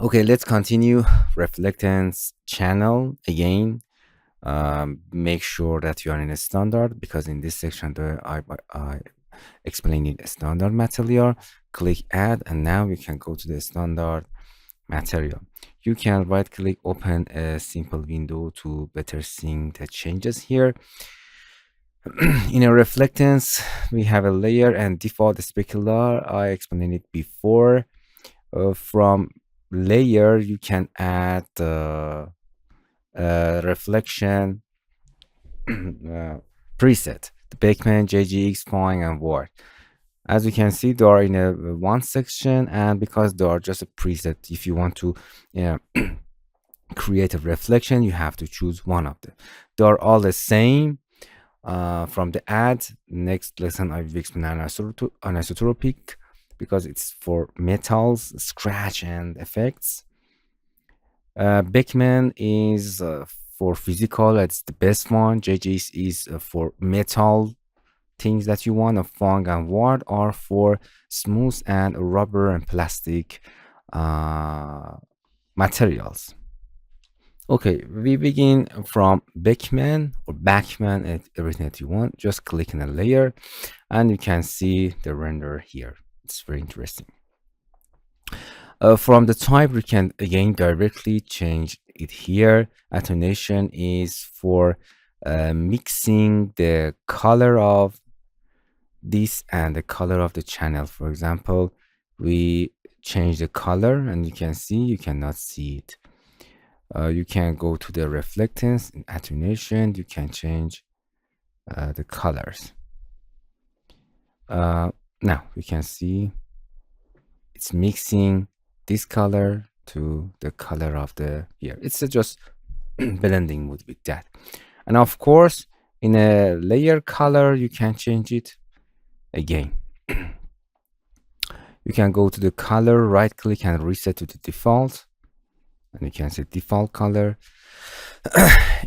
Okay, let's continue Reflectance channel again. Make sure that you are in a standard, because in this section I explain it standard material. Click add, and now you can go to the standard material. You can right click, open a simple window to better see the changes here. In a reflectance, we have a layer and default specular. I explained it before. From layer, you can add reflection preset, the beckmann, GGX, phong, and word. As you can see, they are in a one section, and because they are just a preset, if you want to create a reflection, you have to choose one of them. They are all the same. From the add, next lesson I will explain anisotropic, because it's for metals, scratch, and effects. Beckmann is for physical, it's the best one. GGX is for metal things that you want. A phong and word are for smooth and rubber and plastic materials. Okay, we begin from beckmann or backman, and everything that you want. Just click on a layer and you can see the render here. It's very interesting. From the type, we can again directly change it here. Attenuation is for mixing the color of this and the color of the channel. For example, we change the color and you can see, you cannot see it. You can go to the reflectance and attenuation. You can change the colors. Now you can see it's mixing this color to the color of the here. It's just blending mode with that. And of course, in a layer color, you can change it again. You can go to the color, right click and reset to the default, and you can set default color.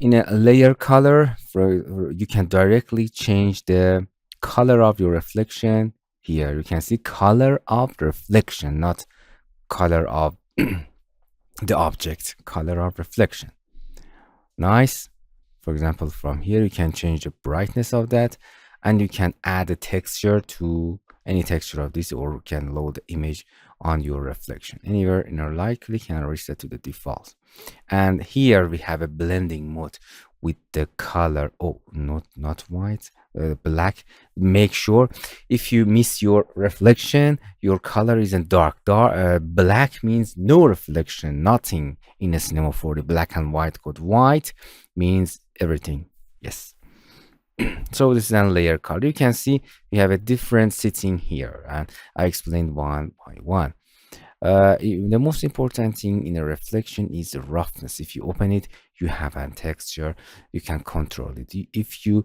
In a layer color, you can directly change the color of your reflection. Here you can see color of reflection, not color of the object, color of reflection. Nice. For example, from here you can change the brightness of that, and you can add a texture to any texture of this, or you can load the image on your reflection anywhere in our light click and reset to the default. And here we have a blending mode with the color, oh, not white, black. Make sure if you miss your reflection, your color isn't dark. Black means no reflection, nothing in a Cinema 4D. Black and white code. White means everything. Yes. So this is a layer color. You can see we have a different setting here, and I explained one by one. The most important thing in a reflection is the roughness. If you open it, you have a texture, you can control it. If you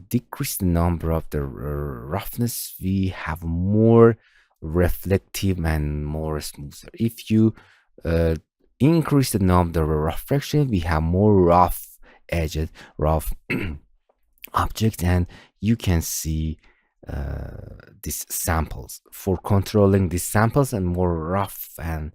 decrease the number of the roughness, we have more reflective and more smoother. If you increase the number of reflection, we have more rough edges, rough object, and you can see these samples. For controlling these samples and more rough and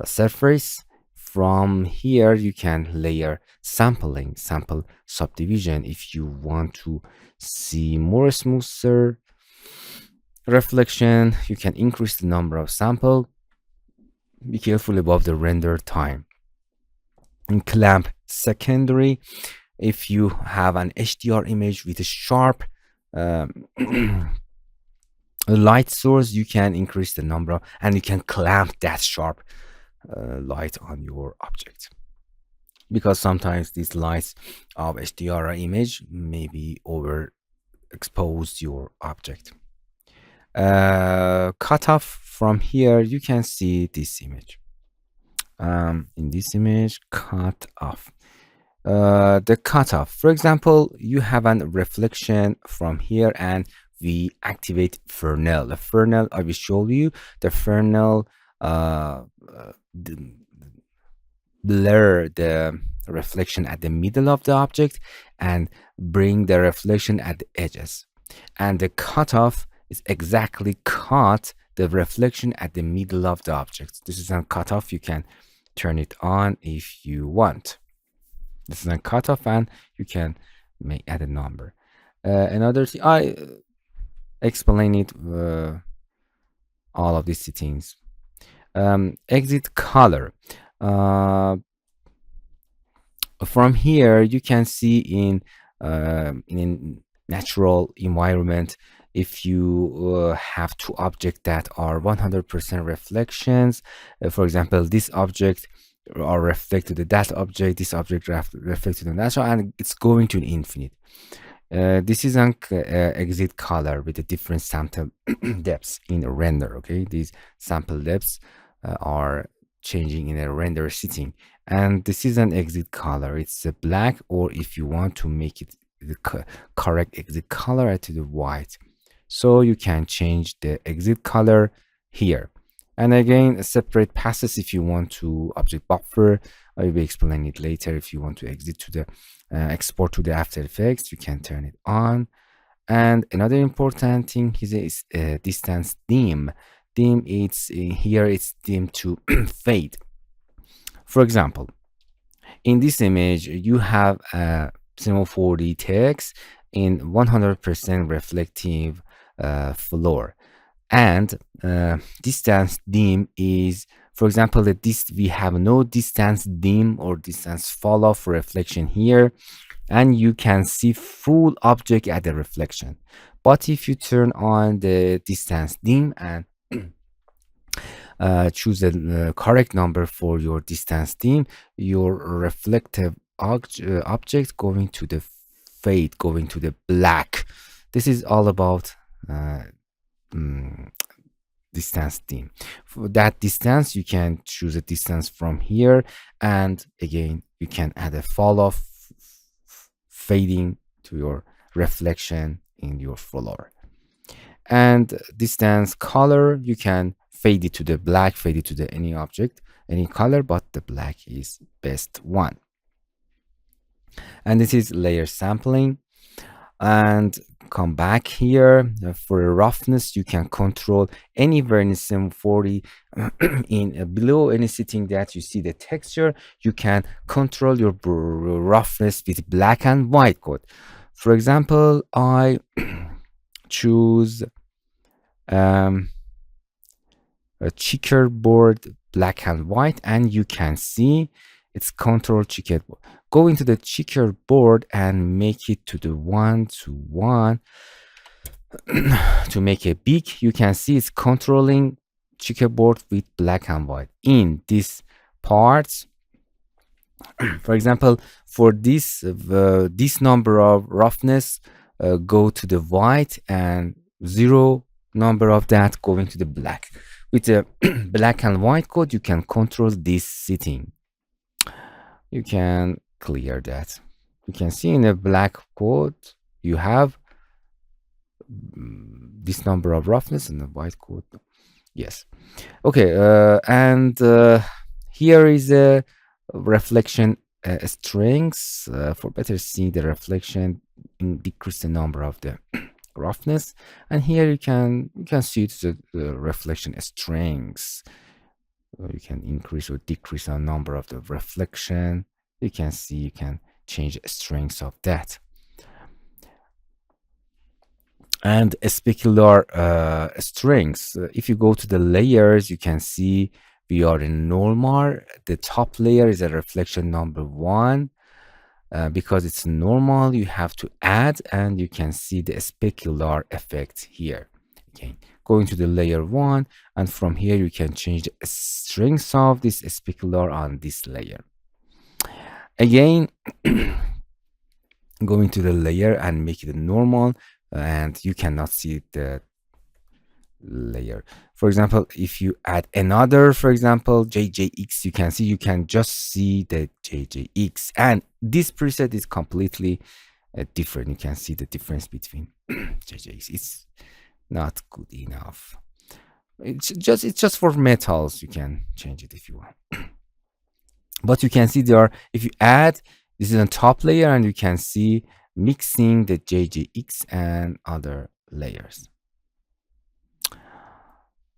surface, from here you can layer sampling, sample subdivision. If you want to see more smoother reflection, you can increase the number of sample. Be careful about the render time. And clamp secondary, if you have an HDR image with a sharp light source, you can increase the number and you can clamp that sharp light on your object, because sometimes these lights of HDR image may be overexposed your object. Cutoff, from here you can see this image. In this image, cut off. The cutoff, for example, you have a reflection from here and we activate Fresnel. The Fresnel, I will show you. The Fresnel blur the reflection at the middle of the object and bring the reflection at the edges. And the cutoff is exactly cut the reflection at the middle of the object. This is on cutoff. You can turn it on if you want. This is on cutoff, and you can add a number. Another thing, I explain it all of these settings. Exit color. From here, you can see in natural environment, if you have two objects that are 100% reflections, for example, this object are reflected to that object, this object reflected to that, and it's going to infinite. This is an exit color with a different sample depths in a render. Okay, these sample depths are changing in a render setting, and this is an exit color. It's a black, or if you want to make it the correct exit color, to the white. So you can change the exit color here. And again, separate passes if you want to object buffer. I will explain it later. If you want to exit to the export to the After Effects, you can turn it on. And another important thing is distance dim. Dim, it's here, it's dim to fade. For example, in this image, you have a Cinema 4D text in 100% reflective floor. And distance dim is, for example, we have no distance dim or distance fall off reflection here, and you can see full object at the reflection. But if you turn on the distance dim and choose the correct number for your distance dim, your reflective object going to the fade, going to the black. This is all about distance dim. For that distance, you can choose a distance from here, and again, you can add a fall off fading to your reflection in your floor. And distance color, you can fade it to the black, fade it to the any object, any color, but the black is best one. And this is layer sampling. And come back here for roughness, you can control anywhere in Sim 40 in below any setting that you see the texture, you can control your roughness with black and white code. For example, I choose a checkerboard black and white, and you can see it's control checkerboard. Go into the checkerboard and make it to the 1-to-1 to make it big. You can see it's controlling checkerboard with black and white. In this part, for example, for this number of roughness, go to the white, and 0 number of that going to the black. With the black and white code, you can control this setting. You can clear that. You can see in the black code, you have this number of roughness, and the white code. Yes. Okay. And here is a reflection strengths for better see the reflection, decrease the number of the roughness, and here you can see the reflection strengths. You can increase or decrease the number of the reflection. You can see, you can change the strengths of that. And specular strengths, if you go to the layers, you can see we are in normal. The top layer is a reflection number 1. Because it's normal, you have to add, and you can see the specular effect here. Again, going to the layer 1, and from here you can change the strength of this specular on this layer. Again, going to the layer and make it normal, and you cannot see the layer. For example, if you add another, for example, GGX, you can see, you can just see the GGX, and this preset is completely different. You can see the difference between GGX. It's not good enough. It's just for metals. You can change it if you want. But you can see there, if you add, this is on top layer, and you can see mixing the GGX and other layers.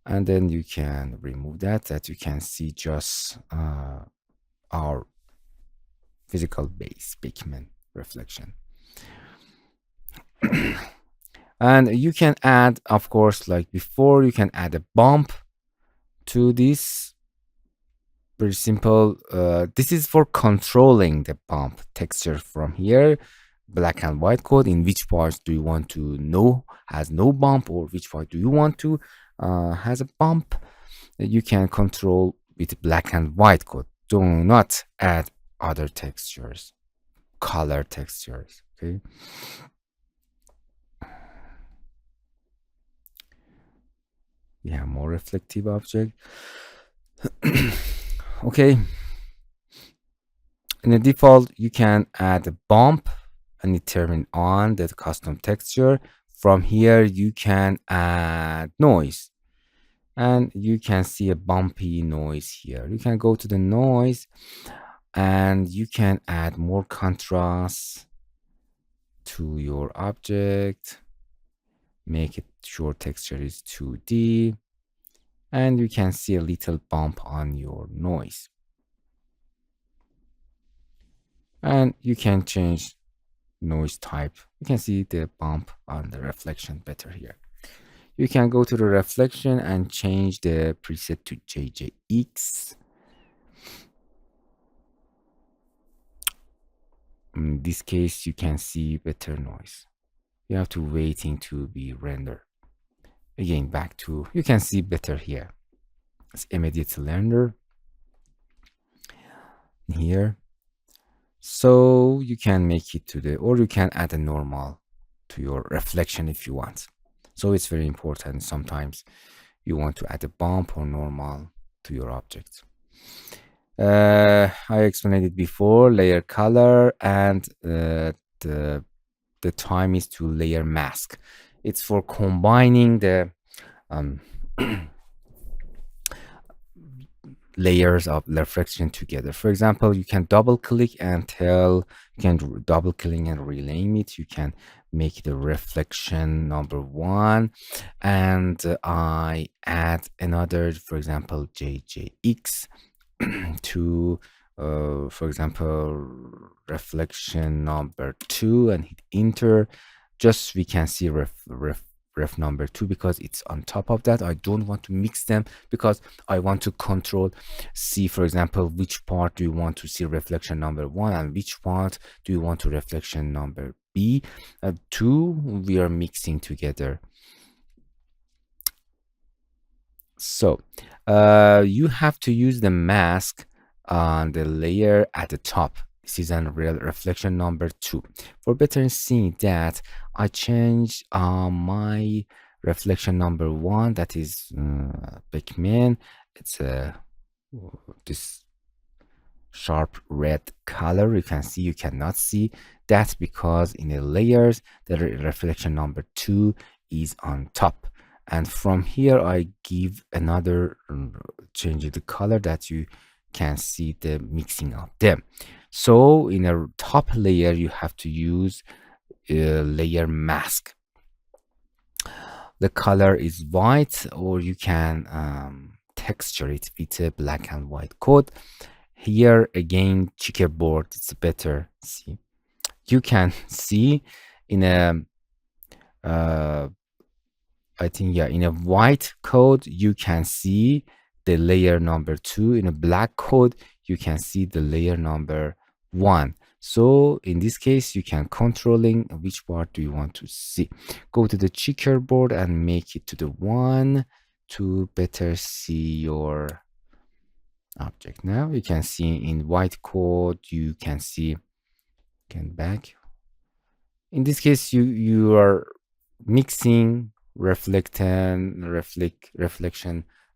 and then you can remove that you can see just our physical base beckmann reflection. And you can add, of course, like before, you can add a bump to this. Very simple. This is for controlling the bump texture from here. Black and white code. In which parts do you want to know has no bump, or which part do you want to has a bump? You can control with black and white code. Do not add other textures, color textures. Okay. We have more reflective object. Okay. In the default, you can add a bump and determine on the custom texture. From here, you can add noise, and you can see a bumpy noise here. You can go to the noise, and you can add more contrast to your object. Make it sure texture is 2D, and you can see a little bump on your noise. And you can change noise type. You can see the bump on the reflection better here. You can go to the reflection and change the preset to GGX. In this case, you can see better noise. You have to waiting to be rendered. Again, back to, you can see better here. It's immediate render here. So you can make it to the, or you can add a normal to your reflection if you want. So it's very important. Sometimes you want to add a bump or normal to your object. I explained it before, layer color, and the time is to layer mask. It's for combining the layers of reflection together. For example, you can double click and tell, you can double click and rename it. You can make the reflection number 1, and I add another, for example, GGX to for example, reflection number 2, and hit enter. Just we can see ref number 2 because it's on top of that. I don't want to mix them because I want to control, see, for example, which part do you want to see reflection number 1 and which part do you want to reflection number B. 2 we are mixing together. So you have to use the mask on the layer at the top. This is a real reflection number 2. For better seeing that, I change my reflection number 1, that is beckmann. It's this sharp red color. You can see, you cannot see that because in the layers the reflection number 2 is on top. And from here I give another change the color that you can see the mixing of them. So in a top layer you have to use a layer mask. The color is white, or you can texture it with a black and white code. Here again, checkerboard, it's better. See, you can see in a I think, yeah, in a white code you can see the layer number 2. In a black code you can see the layer number 1. So in this case you can controlling which part do you want to see. Go to the checkerboard and make it to the 1 to better see your object. Now you can see in white code, you can see, can back. In this case you are mixing reflection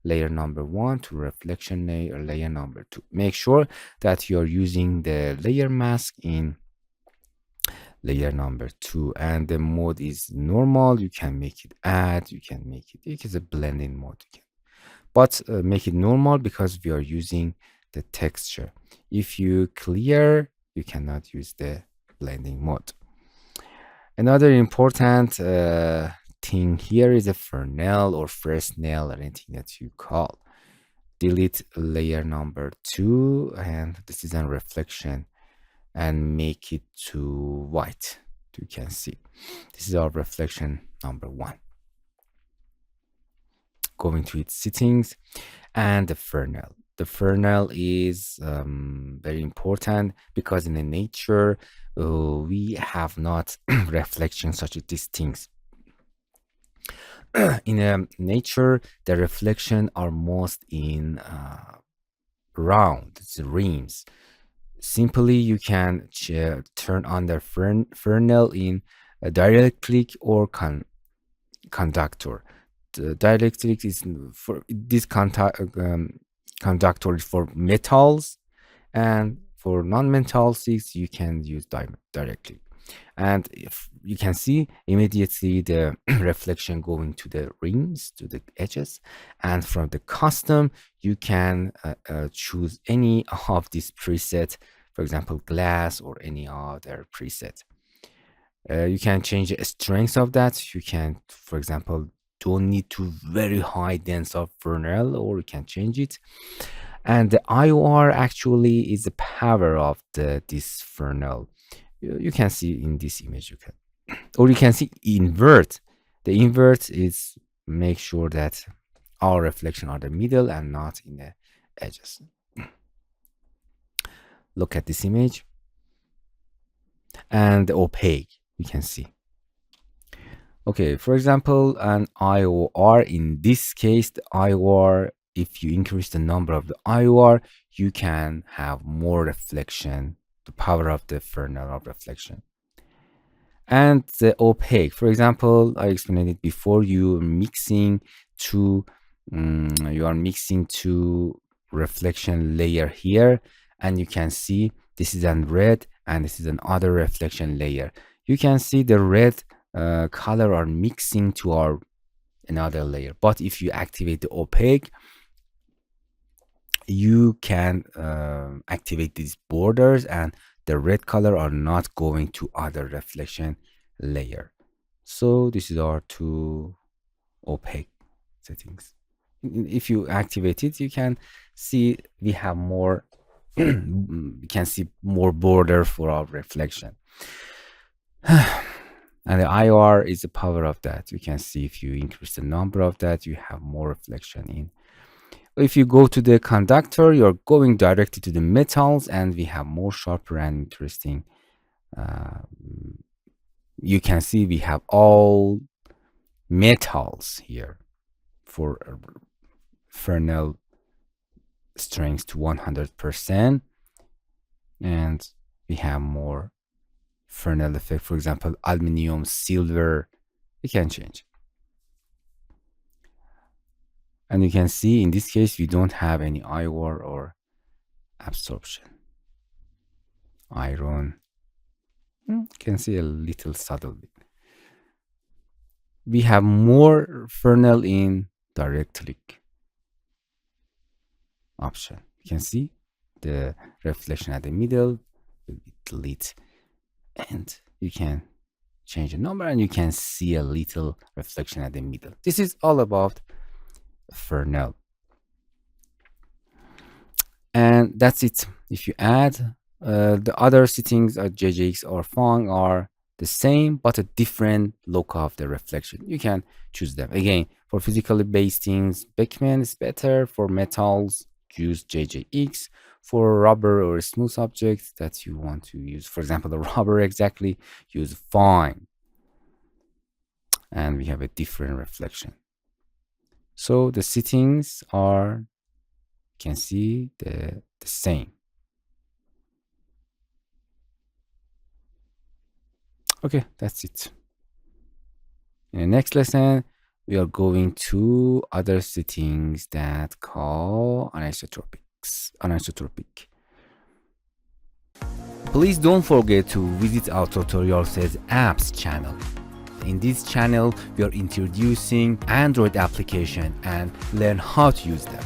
layer number 1 to reflection layer number 2. Make sure that you are using the layer mask in layer number 2, and the mode is normal. You can make it add, you can make it is a blending mode, but make it normal because we are using the texture. If you clear, you cannot use the blending mode. Another important anything here is a Fresnel or Fresnel or anything that you call. Delete layer number 2, and this is a reflection, and make it to white. You can see this is our reflection number 1. Going to its settings and the Fresnel. The Fresnel is very important because in the nature we have not reflections such as these things. In nature, the reflection are most in round rims. Simply, you can turn on the Fresnel in a direct click or conductor. The direct click is for this conductor is for metals, and for non-metals you can use direct click. And if you can see immediately the reflection going to the rims, to the edges, and from the custom you can choose any of these presets, for example glass or any other preset. You can change the strength of that. You can, for example, don't need to very high dense of Fresnel, or you can change it. And the IOR actually is the power of this Fresnel. You can see in this image, you can, or you can see invert. The invert is make sure that our reflection are the middle and not in the edges. Look at this image and the opaque, you can see. Okay, for example, an IOR, in this case, the IOR, if you increase the number of the IOR, you can have more reflection, the power of the Fresnel of reflection. And the opaque, for example, I explained it before, you are mixing two reflection layer here, and you can see this is an red and this is another reflection layer. You can see the red color are mixing to our another layer, but if you activate the opaque, you can activate these borders and the red color are not going to other reflection layer. So this is our two opaque settings. If you activate it, you can see we have more we can see more border for our reflection. And the IOR is the power of that. You can see if you increase the number of that, you have more reflection in. If you go to the conductor, you're going directly to the metals, and we have more sharper and interesting. You can see we have all metals here for Fresnel strength to 100%, and we have more Fresnel effect. For example, aluminum, silver, you can change. And you can see in this case we don't have any IOR or absorption. Iron, you can see a little subtle bit. We have more Fresnel in direct click option. You can see the reflection at the middle will be delete, and you can change the number and you can see a little reflection at the middle. This is all about Fresnel. And that's it. If you add the other settings at GGX or phong are the same but a different look of the reflection, you can choose them. Again, for physically based things, Beckmann is better. For metals, use GGX. For rubber or smooth objects that you want to use, for example the rubber exactly, use phong, and we have a different reflection. So the settings are, you can see the same. Okay, that's it. In the next lesson, we are going to other settings that call anisotropic. Please don't forget to visit our TutorialCells apps channel. In this channel, we are introducing Android application and learn how to use them.